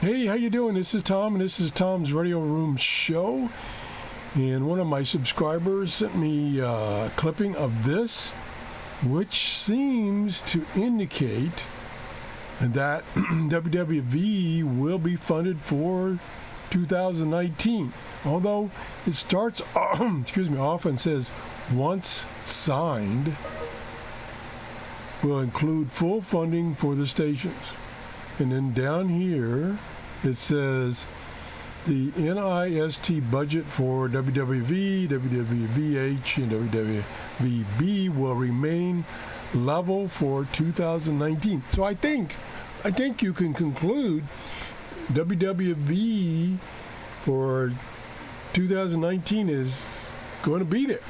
Hey, how you doing? This is Tom, and this is Tom's Radio Room Show. And one of my subscribers sent me a clipping of this, which seems to indicate that WWV will be funded for 2019. Although it starts off and says, once signed, will include full funding for the stations. And then down here, it says the NIST budget for WWV, WWVH, and WWVB will remain level for 2019. So I think you can conclude WWV for 2019 is going to be there.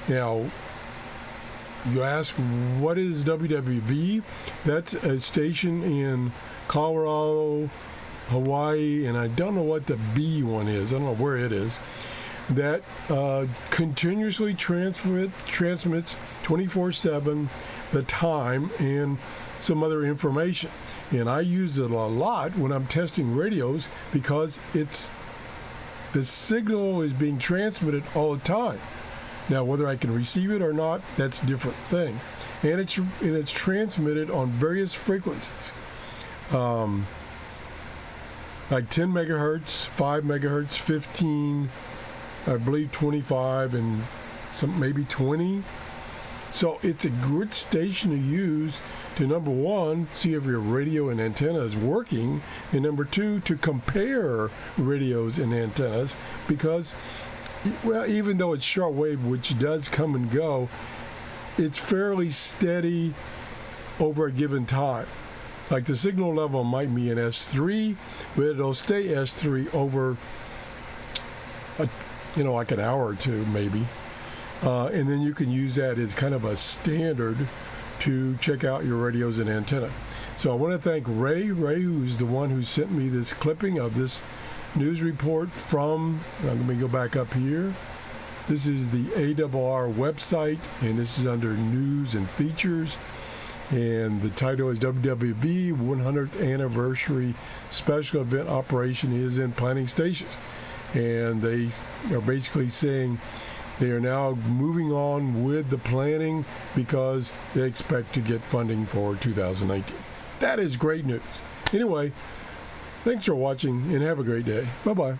Now, you ask, what is WWV? That's a station in Colorado, Hawaii, and I don't know what the B one is. I don't know where it is. That continuously transmits 24/7 the time and some other information. And I use it a lot when I'm testing radios because the signal is being transmitted all the time. Now, whether I can receive it or not, that's a different thing. And it's transmitted on various frequencies. Like 10 megahertz, 5 megahertz, 15, I believe 25, and some maybe 20. So it's a good station to use to, number one, see if your radio and antenna is working, and number two, to compare radios and antennas, because, well, even though it's shortwave, which does come and go, it's fairly steady over a given time. Like the signal level might be in S3, but it'll stay S3 over, like an hour or two maybe. And then you can use that as kind of a standard to check out your radios and antenna. So I want to thank Ray, who's the one who sent me this clipping of this news report from, let me go back up here. This is the ARRS website, and this is under news and features. And the title is WWV 100th Anniversary Special Event Operation is in Planning Stations. And they are basically saying they are now moving on with the planning because they expect to get funding for 2019. That is great news. Anyway, thanks for watching and have a great day. Bye-bye.